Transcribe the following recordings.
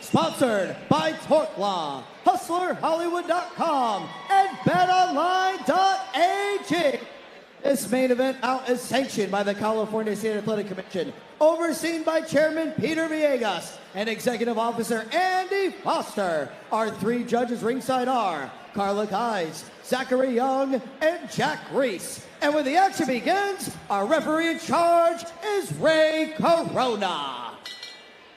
sponsored by Torque Law, HustlerHollywood.com, and BetOnline.ag. This main event out is sanctioned by the California State Athletic Commission, overseen by Chairman Peter Villegas and Executive Officer Andy Foster. Our three judges ringside are Carla Guys, Zachary Young, and Jack Reese. And when the action begins, our referee in charge is Ray Corona.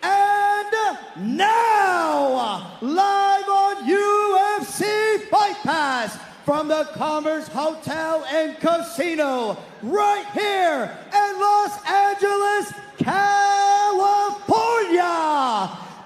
And now, live on UFC Fight Pass, from the Commerce Hotel and Casino, right here in Los Angeles, California.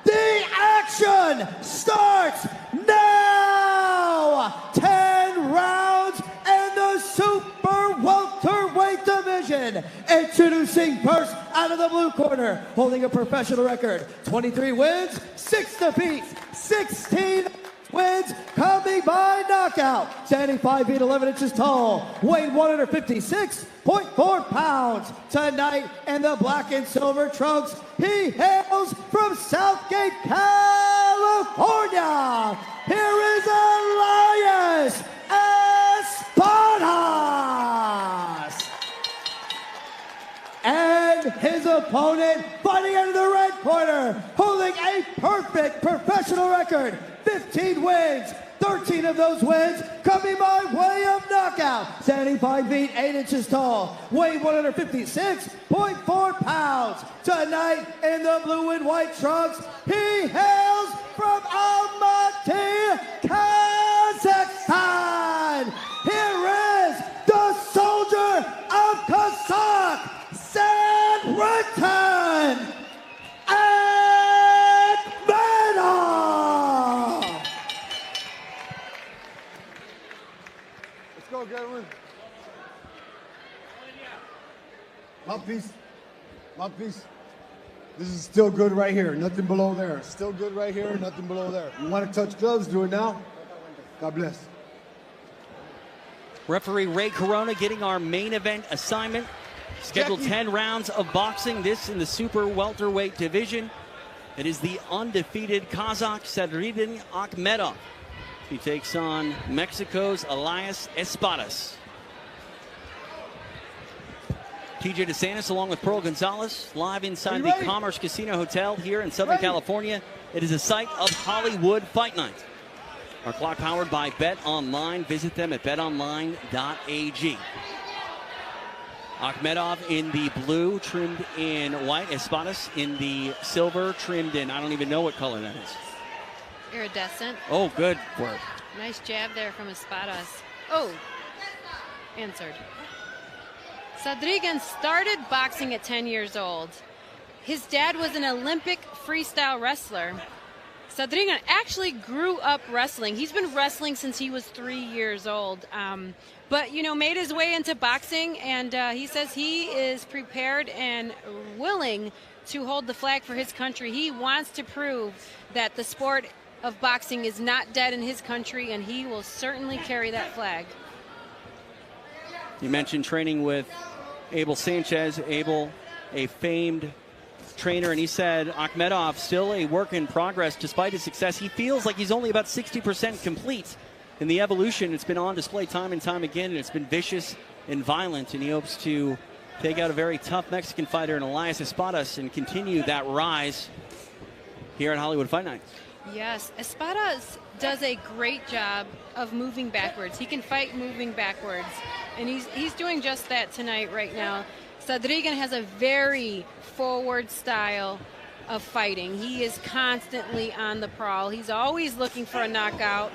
The action starts now. 10 rounds in the super welterweight division. Introducing first out of the blue corner, holding a professional record, 23 wins, 6 defeats, 16 wins, coming by knockout. Standing 5 feet 11 inches tall, weighing 156.4 pounds. Tonight in the black and silver trunks, he hails from Southgate, California. Here is Elias Espadas. And his opponent fighting out of the red corner, holding a perfect professional record, 15 wins, 13 of those wins coming by way of knockout. Standing 5 feet 8 inches tall, weighing 156.4 pounds. Tonight in the blue and white trunks, he hails from Almaty, Kazakhstan. Here is the soldier of Kazakh, Sadriddin, Akhmedov. Let's go, gentlemen. Mouthpiece. Mouthpiece. This is still good right here. Nothing below there. Still good right here. Nothing below there. You want to touch gloves? Do it now. God bless. Referee Ray Corona getting our main event assignment. Scheduled 10 rounds of boxing, this in the super welterweight division. It is the undefeated Kazakh Sadriddin Akhmedov. He takes on Mexico's Elias Espadas. TJ DeSantis along with Pearl Gonzalez live inside the Commerce Casino Hotel here in Southern California. It is a site of Hollywood Fight Night. Our clock powered by Bet Online. Visit them at betonline.ag. Akhmedov in the blue, trimmed in white. Espadas in the silver, trimmed in, I don't even know what color that is. Iridescent. Oh, good work. Nice jab there from Espadas. Oh, answered. Sadriddin started boxing at 10 years old. His dad was an Olympic freestyle wrestler. Sadriddin actually grew up wrestling. He's been wrestling since he was 3 years old. But, you know, made his way into boxing, and he says he is prepared and willing to hold the flag for his country. He wants to prove that the sport of boxing is not dead in his country, and he will certainly carry that flag. You mentioned training with Abel Sanchez. Abel, a famed trainer, and he said Akhmedov still a work in progress despite his success. He feels like he's only about 60% complete in the evolution. It's been on display time and time again, and it's been vicious and violent, and he hopes to take out a very tough Mexican fighter in Elias Espadas and continue that rise here at Hollywood Fight Night. Yes, Espadas does a great job of moving backwards. He can fight moving backwards, and he's doing just that tonight right now. Sadriddin has a very forward style of fighting. He is constantly on the prowl. He's always looking for a knockout.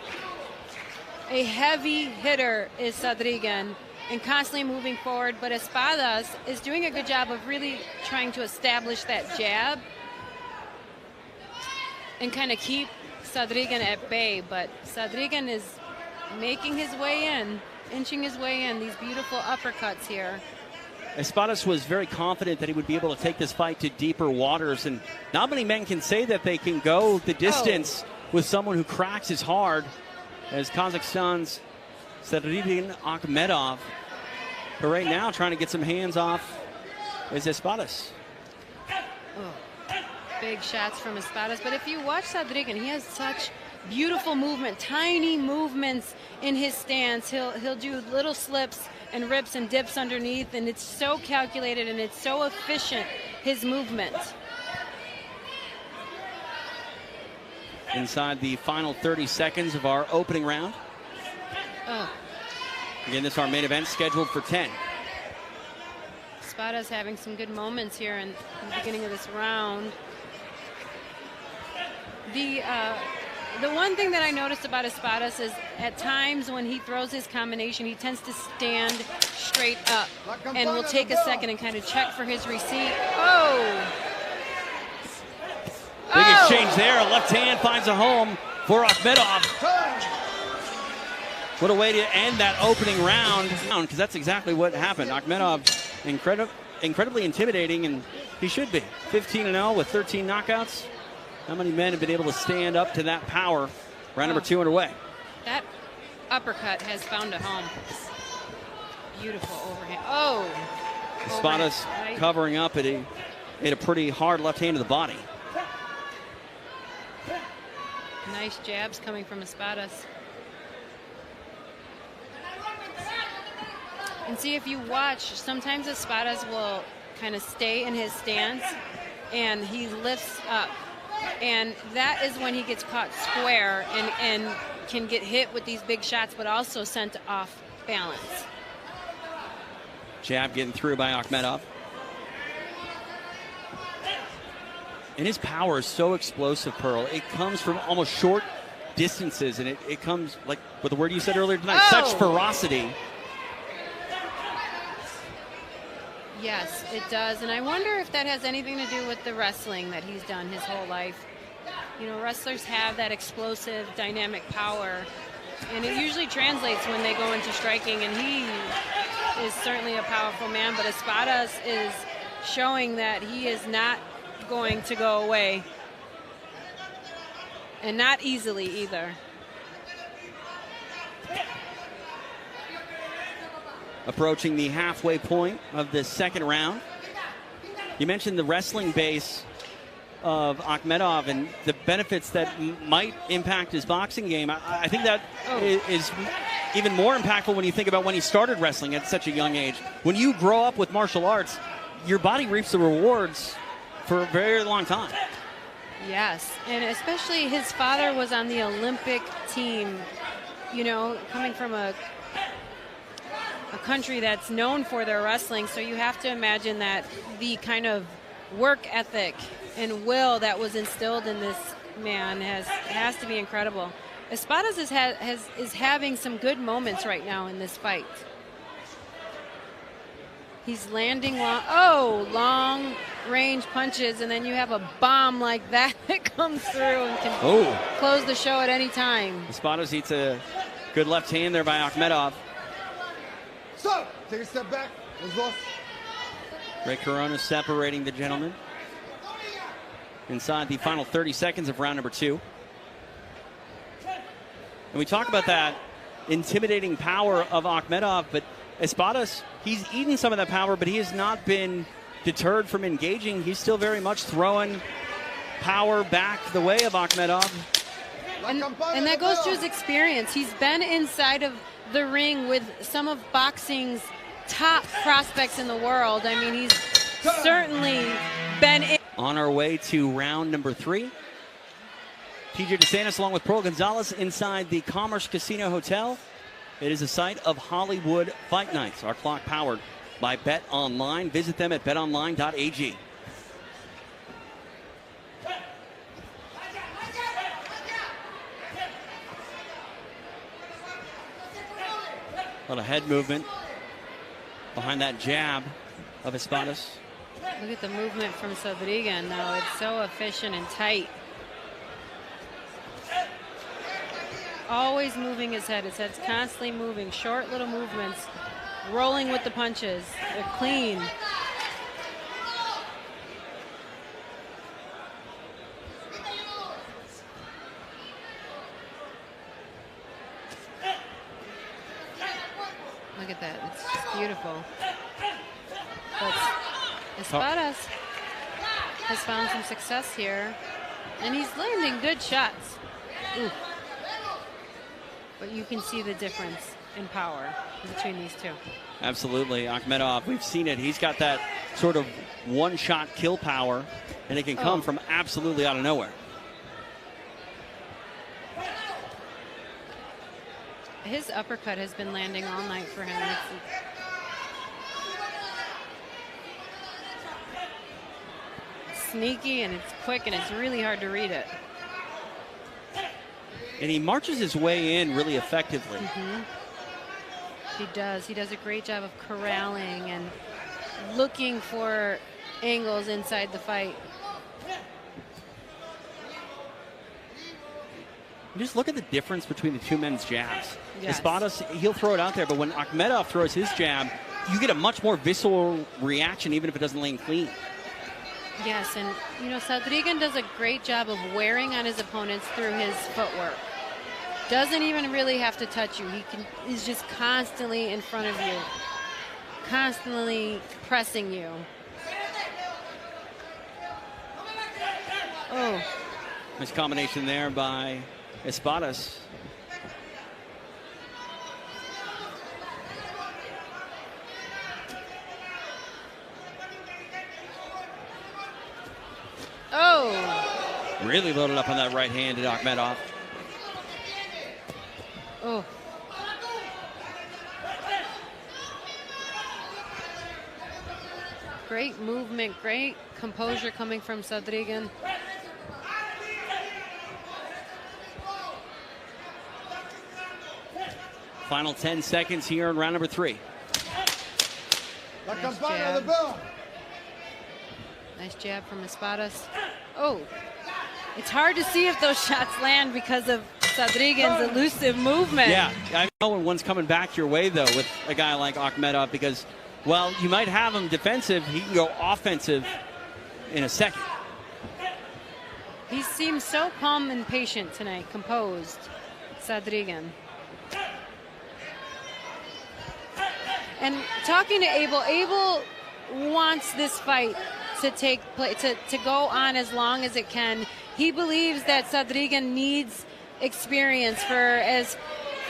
A heavy hitter is Sadriddin and constantly moving forward, but Espadas is doing a good job of really trying to establish that jab and kind of keep Sadriddin at bay. But Sadriddin is making his way in, inching his way in, these beautiful uppercuts here. Espadas was very confident that he would be able to take this fight to deeper waters, and not many men can say that they can go the distance with someone who cracks as hard as Kazakhstan's Sadriddin Akhmedov. But right now, trying to get some hands off is Espadas. big shots from Espadas. But if you watch Sadriddin, he has such beautiful movement, tiny movements in his stance. He'll do little slips and rips and dips underneath, and it's so calculated and it's so efficient, his movement. Inside the final 30 seconds of our opening round. Oh. Again, this is our main event scheduled for 10. Espadas having some good moments here in the beginning of this round. The one thing that I noticed about Espadas is at times when he throws his combination, he tends to stand straight up and will take a second and kind of check for his receipt. Oh! Big exchange there. Left hand finds a home for Akhmedov. What a way to end that opening round, because that's exactly what happened. Akhmedov, incredibly intimidating, and he should be. 15-0 with 13 knockouts. How many men have been able to stand up to that power? Round number 2 underway. That uppercut has found a home. Beautiful overhand. Oh! Espadas covering up at a pretty hard left hand to the body. Nice jabs coming from Espadas. And see, if you watch, sometimes Espadas will kind of stay in his stance and he lifts up. And that is when he gets caught square and can get hit with these big shots, but also sent off balance. Jab getting through by Akhmedov. And his power is so explosive, Pearl. It comes from almost short distances, and it comes, like with the word you said earlier tonight, such ferocity. Yes, it does. And I wonder if that has anything to do with the wrestling that he's done his whole life. You know, wrestlers have that explosive, dynamic power, and it usually translates when they go into striking, and he is certainly a powerful man, but Espadas is showing that he is not going to go away, and not easily either. Approaching the halfway point of the second round. You mentioned the wrestling base of Akhmedov and the benefits that might impact his boxing game. I think that is even more impactful when you think about when he started wrestling at such a young age. When you grow up with martial arts, your body reaps the rewards for a very long time. Yes, and especially his father was on the Olympic team, you know, coming from a country that's known for their wrestling, so you have to imagine that the kind of work ethic and will that was instilled in this man has to be incredible. Espadas is having some good moments right now in this fight. He's landing long range punches, and then you have a bomb like that that comes through and can close the show at any time. Espadas eats a good left hand there by Akhmedov. Stop! Take a step back. Ray Corona separating the gentlemen inside the final 30 seconds of round number 2. And we talk about that intimidating power of Akhmedov, but Espadas, he's eaten some of that power, but he has not been deterred from engaging. He's still very much throwing power back the way of Akhmedov. And that goes to his experience. He's been inside of the ring with some of boxing's top prospects in the world. I mean, he's certainly been in. On our way to round number 3. TJ DeSantis along with Pearl Gonzalez inside the Commerce Casino Hotel. It is a site of Hollywood Fight Nights. Our clock powered by Bet Online. Visit them at betonline.ag. A little head movement behind that jab of Espadas. Look at the movement from Sadriddin now. It's so efficient and tight. Always moving his head. His head's constantly moving. Short little movements. Rolling with the punches. They're clean. Look at that. It's just beautiful. But Espadas. has found some success here, and he's landing good shots. Ooh. But you can see the difference in power between these two. Absolutely. Akhmedov, we've seen it. He's got that sort of one-shot kill power, and it can come from absolutely out of nowhere. His uppercut has been landing all night for him. It's sneaky and it's quick and it's really hard to read it. And he marches his way in really effectively. He does. He does a great job of corralling and looking for angles inside the fight. Just look at the difference between the two men's jabs. Yes. Espadas, he'll throw it out there, but when Akhmedov throws his jab, you get a much more visceral reaction, even if it doesn't land clean. Yes, and you know, Sadriddin does a great job of wearing on his opponents through his footwork. Doesn't even really have to touch you. He's just constantly in front of you, constantly pressing you. Oh. Nice combination there by Espadas. Oh. Really loaded up on that right hand at Akhmedov. Oh. Great movement, great composure coming from Sadriddin. Final 10 seconds here in round number 3. Nice jab. Nice jab from Espadas. Oh, it's hard to see if those shots land because of Sadriddin's elusive movement. Yeah, I know when one's coming back your way, though, with a guy like Akhmedov, because, well, you might have him defensive. He can go offensive in a second. He seems so calm and patient tonight, composed, Sadriddin. And talking to Abel wants this fight to take place, to go on as long as it can. He believes that Sadriddin needs experience for as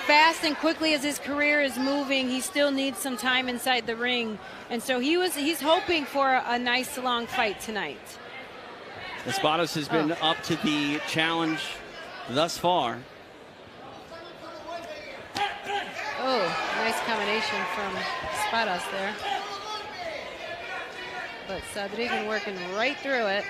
fast and quickly as his career is moving. He still needs some time inside the ring, and so he's hoping for a nice long fight tonight. Espadas has been up to the challenge thus far. Oh, nice combination from Espadas there. But Sadriddin working right through it.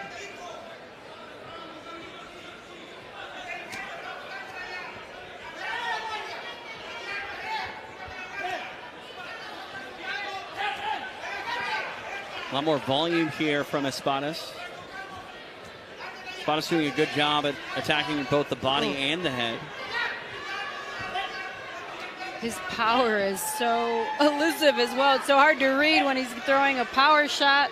A lot more volume here from Espadas. Espadas doing a good job at attacking both the body and the head. His power is so elusive as well. It's so hard to read when he's throwing a power shot.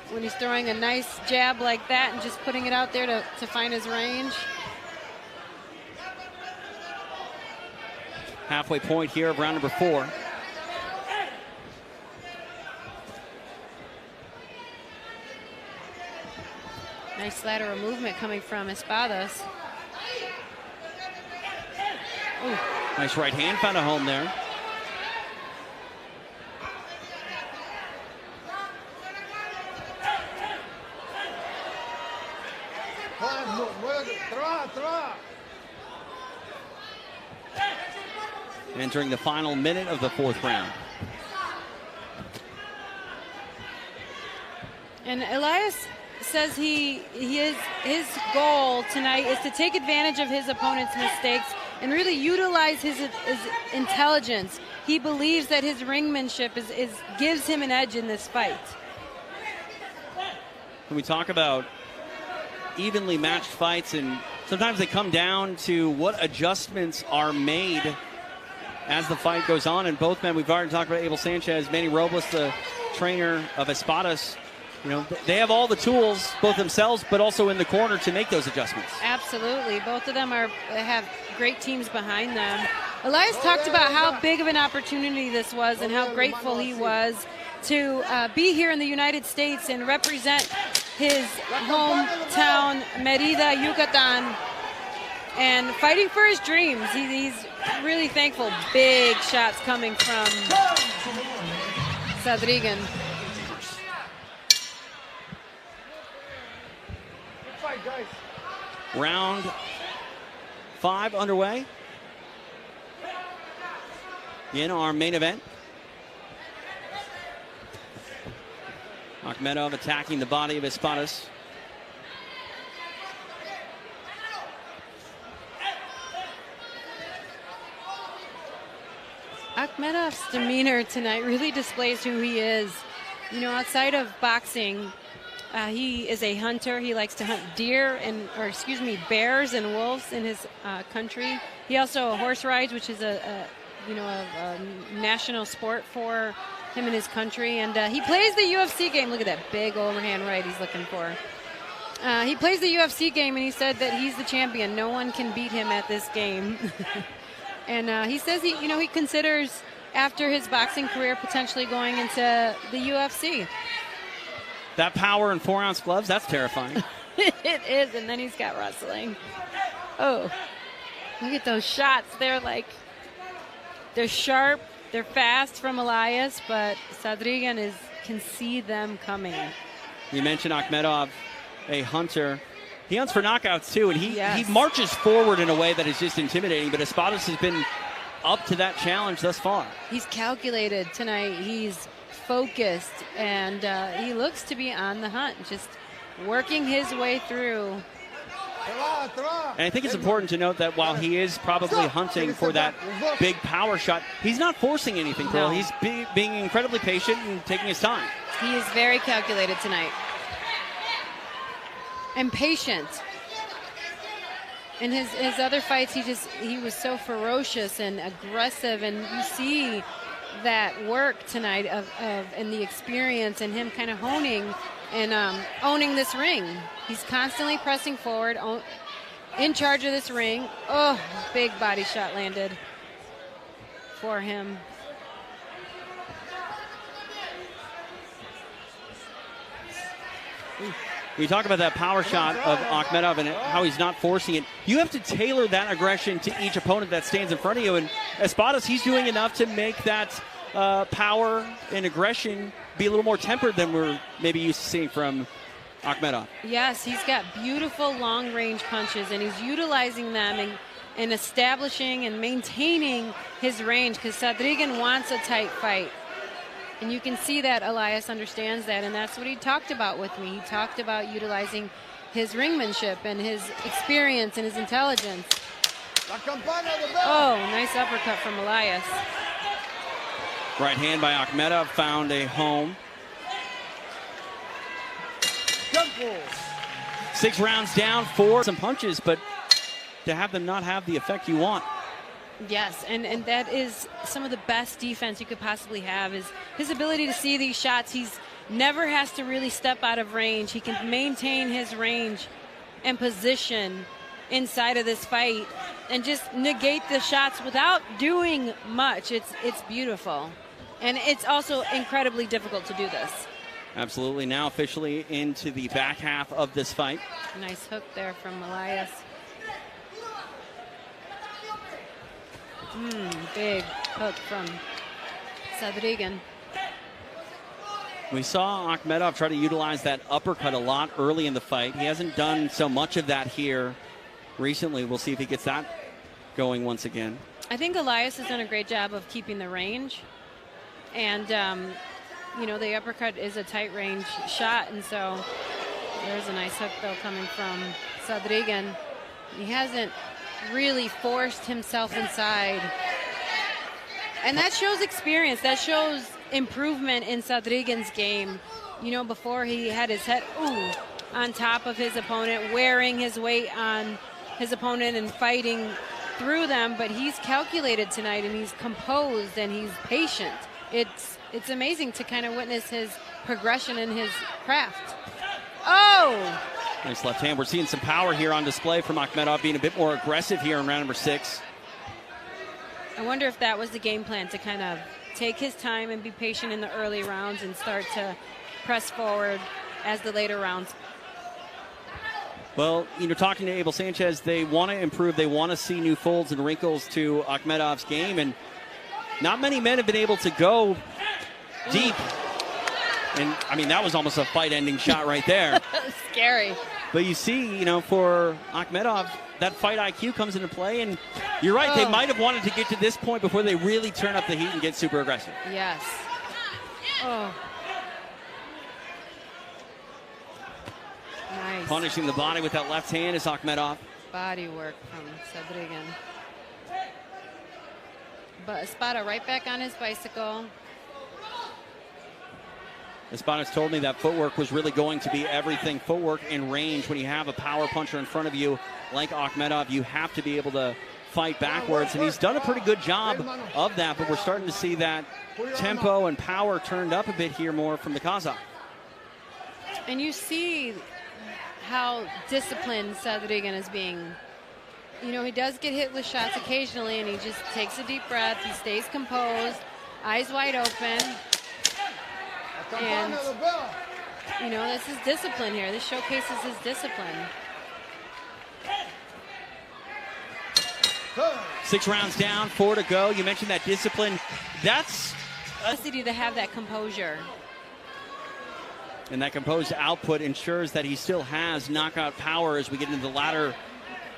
When he's throwing a nice jab like that and just putting it out there to find his range. Halfway point here of round number 4. Nice lateral movement coming from Espadas. Ooh. Nice right hand, found a home there. Entering the final minute of the 4th round. And Elias says his goal tonight is to take advantage of his opponent's mistakes and really utilize his intelligence. He believes that his ringmanship gives him an edge in this fight. When we talk about evenly matched fights, and sometimes they come down to what adjustments are made as the fight goes on. And both men, we've already talked about Abel Sanchez, Manny Robles, the trainer of Espadas. You know, they have all the tools, both themselves, but also in the corner to make those adjustments. Absolutely. Both of them have great teams behind them. Elias talked about how big of an opportunity this was and how grateful he was to be here in the United States and represent his hometown, Merida, Yucatan, and fighting for his dreams. He's really thankful. Big shots coming from Sadriddin. Round 5 underway in our main event. Akhmedov attacking the body of Espadas. Akhmedov's demeanor tonight really displays who he is. You know, outside of boxing, he is a hunter. He likes to hunt deer bears and wolves in his country. He also horse rides, which is a national sport for him in his country. And he plays the UFC game. Look at that big overhand right he's looking for. He plays the UFC game, and he said that he's the champion. No one can beat him at this game. And he says he considers after his boxing career potentially going into the UFC. That power in 4-ounce gloves, that's terrifying. It is, and then he's got wrestling. Oh, look at those shots. They're sharp, they're fast from Elias, but Sadriddin can see them coming. You mentioned Akhmedov, a hunter. He hunts for knockouts too, and he marches forward in a way that is just intimidating, but Espadas has been up to that challenge thus far. He's calculated tonight. He's focused, and he looks to be on the hunt, just working his way through. And I think it's important to note that while he is probably hunting for that big power shot, he's not forcing anything, Pearl. No. He's being incredibly patient and taking his time. He is very calculated tonight. And patient. In his other fights, he was so ferocious and aggressive, and you see that work tonight and the experience and him kind of honing and owning this ring. He's constantly pressing forward, in charge of this ring. Oh, big body shot landed for him. We talk about that power shot of Akhmedov and how he's not forcing it. You have to tailor that aggression to each opponent that stands in front of you. And Espadas, he's doing enough to make that power and aggression be a little more tempered than we're maybe used to seeing from Akhmedov. Yes, he's got beautiful long-range punches, and he's utilizing them and establishing and maintaining his range, because Sadriddin wants a tight fight. And you can see that Elias understands that, and that's what he talked about with me. He talked about utilizing his ringmanship and his experience and his intelligence. Oh, nice uppercut from Elias. Right hand by Akhmedov found a home. 6 rounds down, 4 some punches, but to have them not have the effect you want. Yes, and that is some of the best defense you could possibly have, is his ability to see these shots. He's never has to really step out of range. He can maintain his range and position inside of this fight and just negate the shots without doing much. It's beautiful. And it's also incredibly difficult to do this. Absolutely. Now officially into the back half of this fight. Nice hook there from Elias. Big hook from Sadriddin. We saw Akhmedov try to utilize that uppercut a lot early in the fight. He hasn't done so much of that here recently. We'll see if he gets that going once again. I think Elias has done a great job of keeping the range. And, the uppercut is a tight range shot. And so there's a nice hook, though, coming from Sadriddin. He hasn't really forced himself inside. And that shows experience. That shows improvement in Sadriddin's game. Before he had his head on top of his opponent, wearing his weight on his opponent and fighting through them. But he's calculated tonight, and he's composed, and he's patient. It's amazing to kind of witness his progression in his craft. Oh! Nice left hand. We're seeing some power here on display from Akhmedov, being a bit more aggressive here in round number 6. I wonder if that was the game plan, to kind of take his time and be patient in the early rounds and start to press forward as the later rounds. Well, talking to Abel Sanchez, they want to improve. They want to see new folds and wrinkles to Akhmedov's game, and not many men have been able to go deep. And, I mean, that was almost a fight-ending shot right there. Scary. But you see, for Akhmedov, that fight IQ comes into play, and you're right, they might have wanted to get to this point before they really turn up the heat and get super aggressive. Yes. Oh. Nice. Punishing the body with that left hand is Akhmedov. Body work from Sadriddin. But Espada right back on his bicycle. Espadas told me that footwork was really going to be everything. Footwork and range. When you have a power puncher in front of you like Akhmedov, you have to be able to fight backwards. And he's done a pretty good job of that, but we're starting to see that tempo and power turned up a bit here more from the Kazakh. And you see how disciplined Sadriddin is being. He does get hit with shots occasionally, and he just takes a deep breath. He stays composed, eyes wide open. And, this is discipline here. This showcases his discipline. 6 rounds down, 4 to go. You mentioned that discipline. That's necessity to have that composure. And that composed output ensures that he still has knockout power as we get into the latter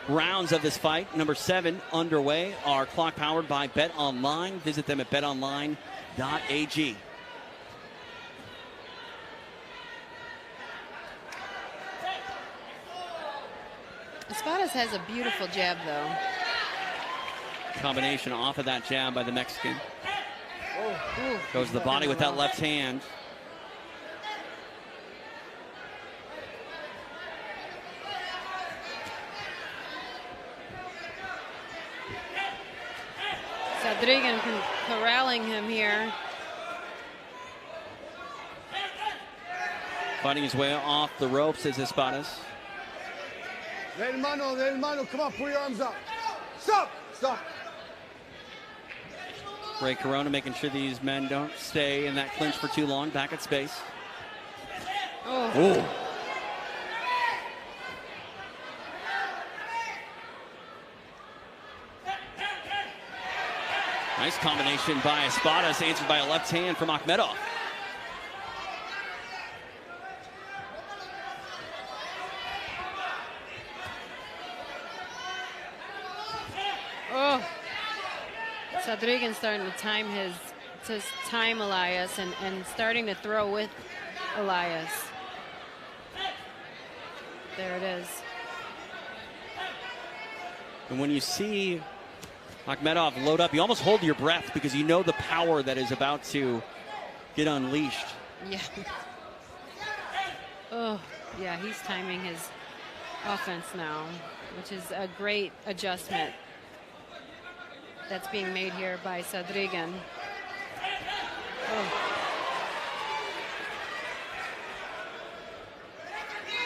rounds of this fight. Number 7 underway. Our clock powered by Bet Online. Visit them at betonline.ag. Espadas has a beautiful jab, though. Combination off of that jab by the Mexican. Goes to the body with that left hand. Sadriddin corralling him here. Fighting his way off the ropes is Espadas. Del mano, come on, put your arms up. Stop. Ray Corona making sure these men don't stay in that clinch for too long, back at space. Oh. Nice combination by Espadas, answered by a left hand from Akhmedov. Sadriddin starting to time Elias and starting to throw with Elias. There it is. And when you see Akhmedov load up, you almost hold your breath because you know the power that is about to get unleashed. Yeah. Yeah, he's timing his offense now, which is a great adjustment that's being made here by Sadriddin.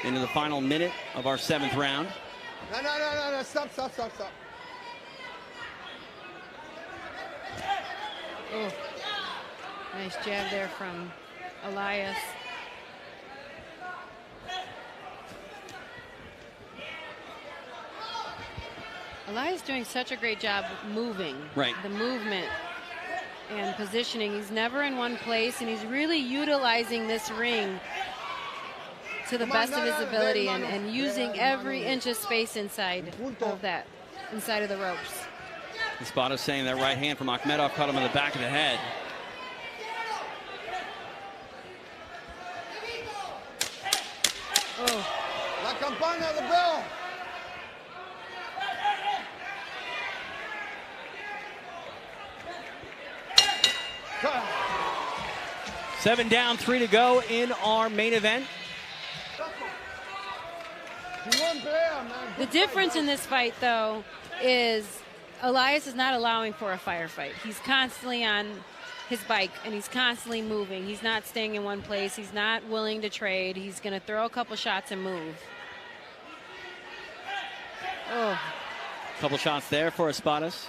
Into the final minute of our 7th round. No, stop. Nice jab there from Elias. Elias doing such a great job moving. Right. The movement and positioning. He's never in one place, and he's really utilizing this ring to the best of his ability and using every inch of space inside of the ropes. Espadas saying that right hand from Akhmedov caught him in the back of the head. La campana, the bell. Seven down, 3 to go in our main event. The difference in this fight, though, is Elias is not allowing for a firefight. He's constantly on his bike, and he's constantly moving. He's not staying in one place. He's not willing to trade. He's going to throw a couple shots and move. Couple shots there for Espadas.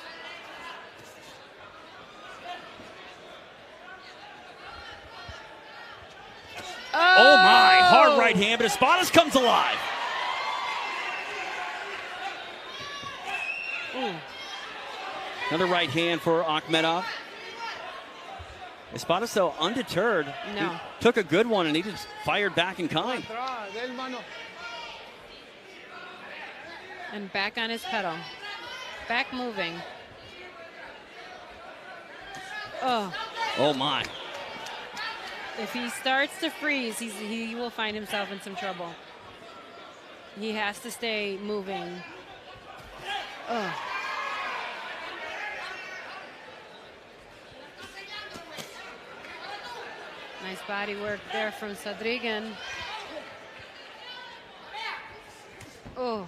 Oh my, hard right hand, but Espadas comes alive. Ooh. Another right hand for Akhmedov. Espadas, though, undeterred. No. He took a good one, and he just fired back in kind. And back on his pedal. Back moving. Oh. Oh, my. If he starts to freeze, he will find himself in some trouble. He has to stay moving. Oh. Nice body work there from Sadriddin. Oh.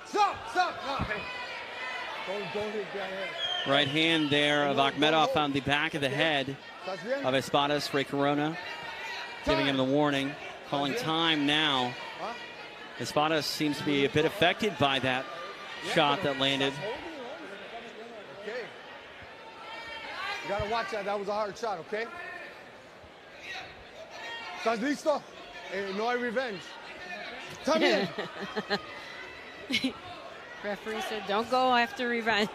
Stop! No, hey. Don't hit that head. Right hand there of Akhmedov found the back of the head of Espadas. Ray Corona giving him the warning, calling time now. Espadas seems to be a bit affected by that shot that landed. Okay. You gotta watch that. That was a hard shot, okay? ¿Estás listo? No hay revenge. También. Referee said, don't go after revenge.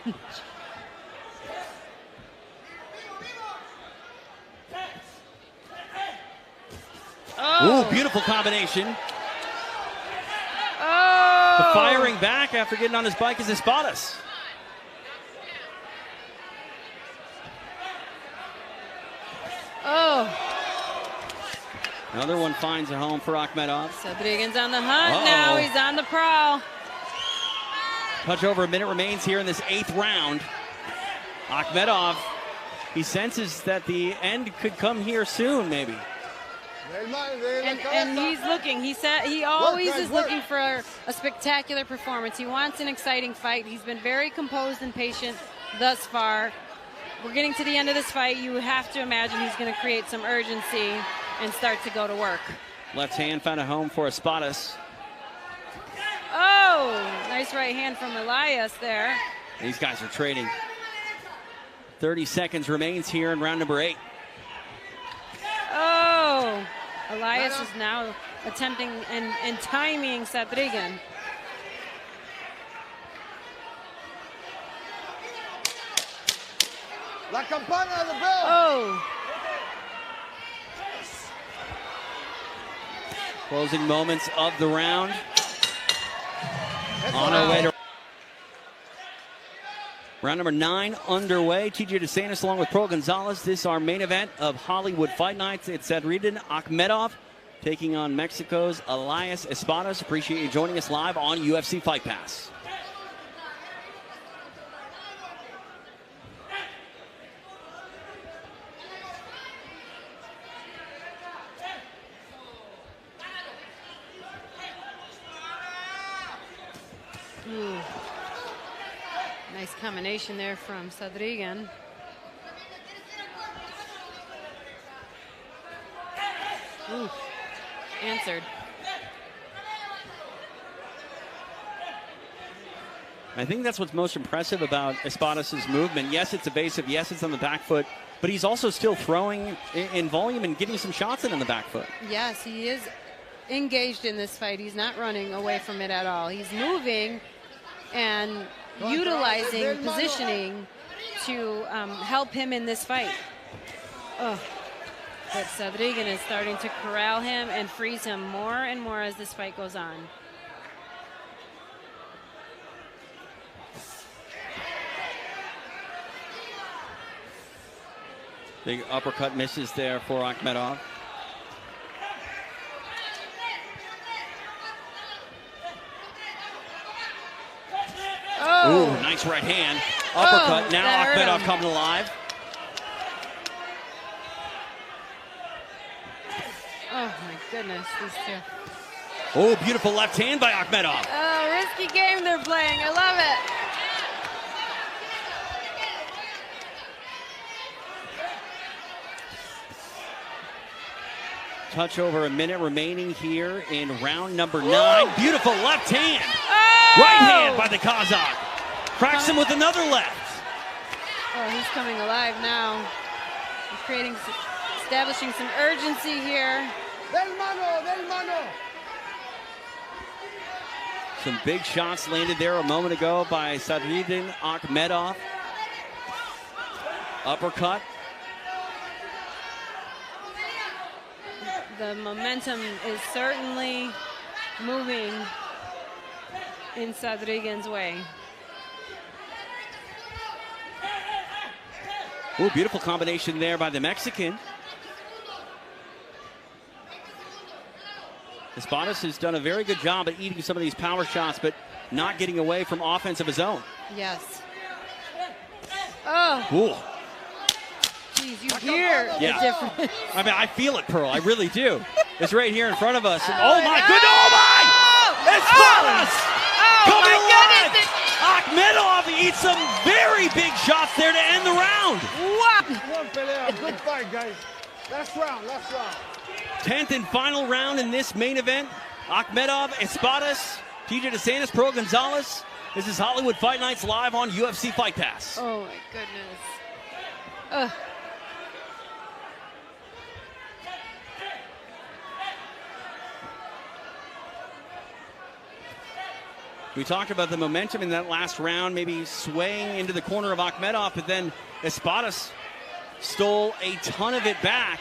Oh, ooh, beautiful combination. Oh. The firing back after getting on his bike is Espadas. Oh. Another one finds a home for Akhmedov. Sadriddin's on the hunt now. He's on the prowl. Touch over a minute remains here in this 8th round. Akhmedov, he senses that the end could come here soon, maybe. And he's looking. He always is looking for a spectacular performance. He wants an exciting fight. He's been very composed and patient thus far. We're getting to the end of this fight. You have to imagine he's going to create some urgency and start to go to work. Left hand found a home for Espadas. Oh, nice right hand from Elias there. These guys are trading. 30 seconds remains here in round number 8. Oh, Elias is now attempting and timing Sadriddin. La campana of the bell. Oh. Closing moments of the round. On our way to round number 9 underway. TJ DeSantis along with Pro Gonzalez. This is our main event of Hollywood Fight Nights. It's Sadriddin Akhmedov taking on Mexico's Elias Espadas. Appreciate you joining us live on UFC Fight Pass. Ooh. Nice combination there from Sadriddin. Ooh. Answered. I think that's what's most impressive about Espadas' movement. Yes, it's evasive. Yes, it's on the back foot. But he's also still throwing in volume and getting some shots in on the back foot. Yes, he is engaged in this fight. He's not running away from it at all. He's moving and utilizing positioning to help him in this fight. Oh. But Sadriddin is starting to corral him and freeze him more and more as this fight goes on. Big uppercut misses there for Akhmedov. Oh. Ooh, nice right hand. Uppercut. Oh, now Akhmedov coming alive. Oh my goodness, these two. Oh, beautiful left hand by Akhmedov. Oh, risky game they're playing. I love it. Touch over a minute remaining here in round number 9. Beautiful left hand. Oh! Right hand by the Kazakh. Cracks him with another left. Oh, he's coming alive now. He's establishing some urgency here. Del mano, del mano. Some big shots landed there a moment ago by Sadriddin. Akhmedov. Uppercut. The momentum is certainly moving in Sadriddin's way. Ooh, beautiful combination there by the Mexican. Espadas has done a very good job at eating some of these power shots, but not getting away from offense of his own. Yes. Oh. Ooh. Geez, you hear the difference. I mean, I feel it, Pearl. I really do. It's right here in front of us. And oh my goodness! Oh my! Espadas! Coming alive! Akhmedov eats some very big shots there to end the round. Wow! One pelea. Good fight, guys. Last round, last round. 10th and final round in this main event. Akhmedov, Espadas, TJ DeSantis, Pearl Gonzalez. This is Hollywood Fight Nights live on UFC Fight Pass. Oh my goodness. We talked about the momentum in that last round, maybe swaying into the corner of Akhmedov, but then Espadas stole a ton of it back.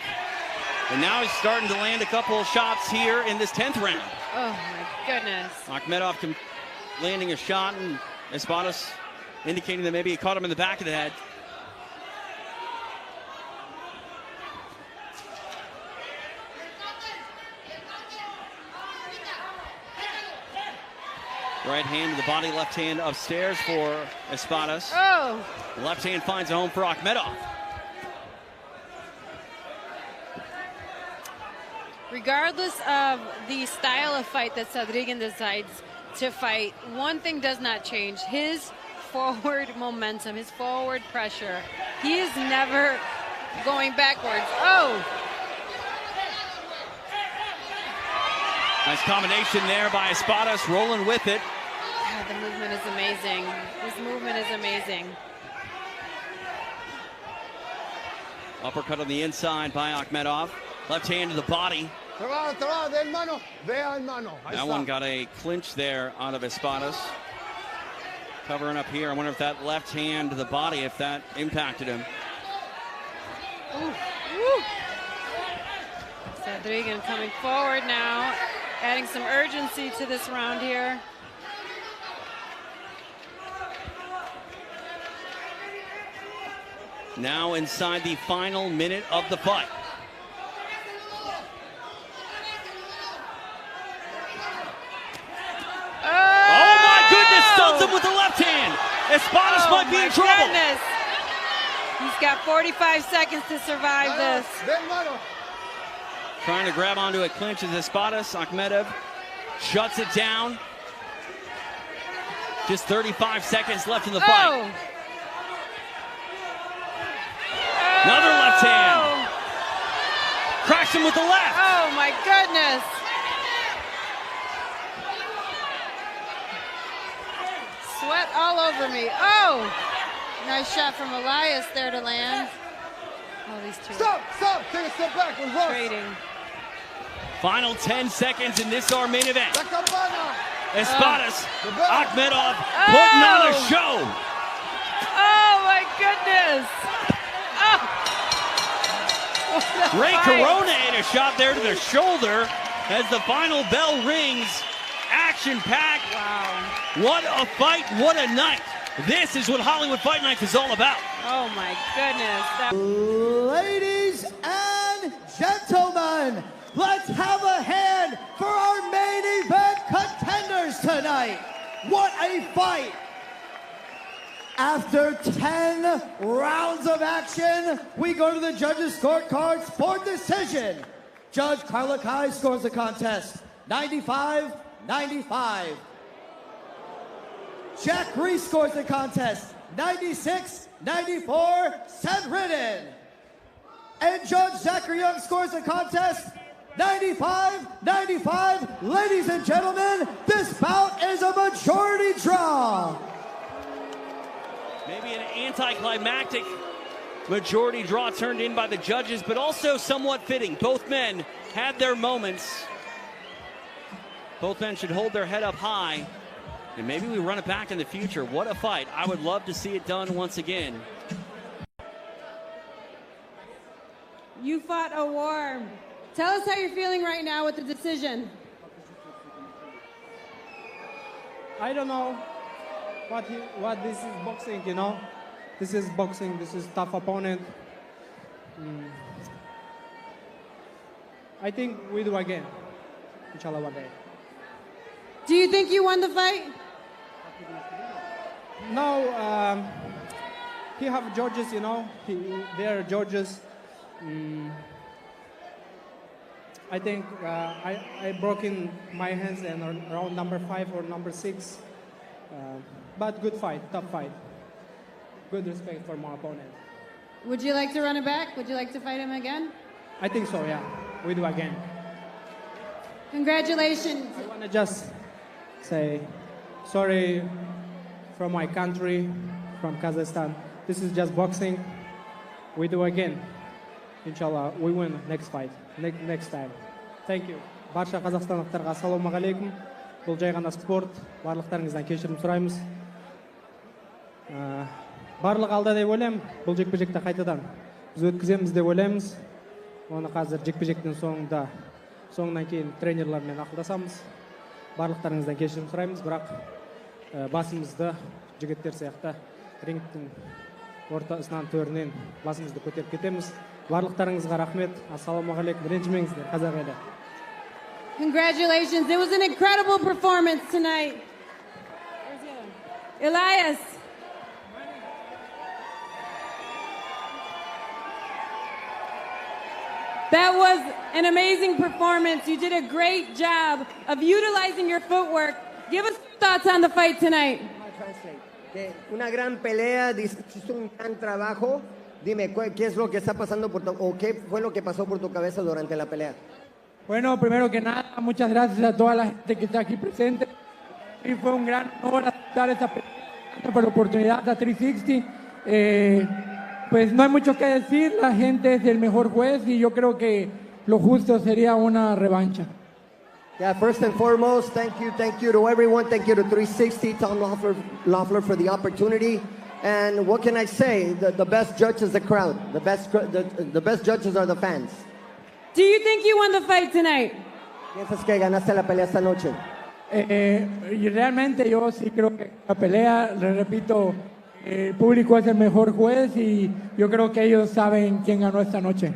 And now he's starting to land a couple of shots here in this 10th round. Oh my goodness. Akhmedov landing a shot, and Espadas indicating that maybe he caught him in the back of the head. Right hand to the body, left hand upstairs for Espadas. Oh. Left hand finds a home for Akhmedov. Regardless of the style of fight that Sadriddin decides to fight, one thing does not change. His forward momentum, his forward pressure. He is never going backwards. Oh! Nice combination there by Espadas, rolling with it. God, the movement is amazing. This movement is amazing. Uppercut on the inside by Akhmedov. Left hand to the body. Del mano, del mano. That one got a clinch there out of Espadas. Covering up here. I wonder if that left hand to the body, if that impacted him. Ooh. Woo. Sadriddin coming forward now, adding some urgency to this round here. Now inside the final minute of the fight. Oh my goodness, stuns him with the left hand. Espadas might be in trouble. Goodness. He's got 45 seconds to survive this. Trying to grab onto it, clinches Espadas. Akhmedov shuts it down. Just 35 seconds left in the fight. Another left hand. Cracks him with the left. Oh my goodness. Sweat all over me. Oh, nice shot from Elias there to land. Oh, these two. Stop, take a step back. We're trading. Final 10 seconds in this our main event. La campana. Espadas, Akhmedov putting on a show. Oh my goodness. Oh. Great Corona and a shot there to the shoulder as the final bell rings. Action-packed. Wow. What a fight, what a night. This is what Hollywood Fight Nights is all about. Oh my goodness. Ladies and gentlemen, let's have a hand for our main event contenders tonight. What a fight. After 10 rounds of action, we go to the judges' scorecards for decision. Judge Carla Kai scores the contest 95-95. Jack Reese scores the contest 96-94 Sadriddin. And Judge Zachary Young scores the contest 95-95. Ladies and gentlemen, this bout is a majority draw. Maybe an anticlimactic majority draw turned in by the judges, but also somewhat fitting. Both men had their moments. Both men should hold their head up high, and maybe we run it back in the future. What a fight. I would love to see it done once again. You fought a war. Tell us how you're feeling right now with the decision. I don't know what this is boxing, you know. This is boxing. This is tough opponent. I think we do again. Inshallah one day. Do you think you won the fight? No, he have judges, you know. They are judges. I think I broke in my hands and around number 5 or number 6. But good fight, tough fight. Good respect for my opponent. Would you like to run it back? Would you like to fight him again? I think so, yeah. We do again. Congratulations. I want to just say sorry from my country, from Kazakhstan. This is just boxing. We do again. Inshallah, we win next fight, next time. Thank you. Барша қазақстандықтарға ассалаумағалейкум. Бұл жай ғана спорт. Барлықтарыңыздан кешірім сұраймыз. Барлық алда деп ойлаймын. Бұл жекпе-жекті қайтадан біз өткіземіз деп ойлаймыз. Оны қазір жекпе-жектің соңынан кейін тренерлермен ақылдасамыз. Барлықтарыңыздан кешірім сұраймыз, бірақ басымызды жігіттер сияқты рингтің ортасынан төрінен басымызды көтеріп кетеміз. Барлықтарыңызға рахмет. Ассалаумағалейкум. Ренжімеңіздер, қазақ елі. Congratulations. It was an incredible performance tonight. Elias. That was an amazing performance. You did a great job of utilizing your footwork. Give us your thoughts on the fight tonight. Una gran pelea, hiciste un gran trabajo. Dime, ¿qué es lo que está pasando o qué fue lo que pasó por tu cabeza durante la pelea? Bueno, primero que nada, muchas gracias a toda la gente que está aquí presente. Y fue un gran honor aceptar esta pelea por la oportunidad a 360. Pues no hay mucho que decir, la gente es el mejor juez y yo creo que lo justo sería una revancha. Yeah, first and foremost, thank you to everyone. Thank you to 360, Tom Loeffler for the opportunity. And what can I say? The best judge is the crowd. The best judges are the fans. Do you think you won the fight tonight? ¿Piensas que ganaste la pelea esta noche? Y realmente yo sí creo que la pelea, le repito, el público es el mejor juez y yo creo que ellos saben quién ganó esta noche.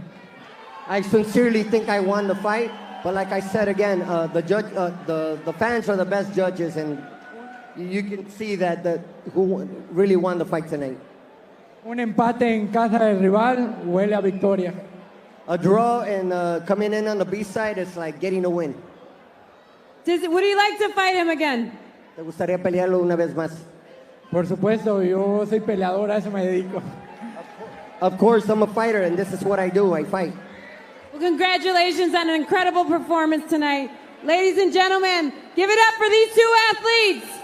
I sincerely think I won the fight, but like I said again, the fans are the best judges, and you can see that who really won the fight tonight. Un empate en casa del rival huele a victoria. A draw and coming in on the B side is like getting a win. Would you like to fight him again? ¿Te gustaría pelearlo una vez más? Por supuesto, yo soy peleador, a eso me dedico. Of course, I'm a fighter, and this is what I do. I fight. Well, congratulations on an incredible performance tonight. Ladies and gentlemen, give it up for these two athletes.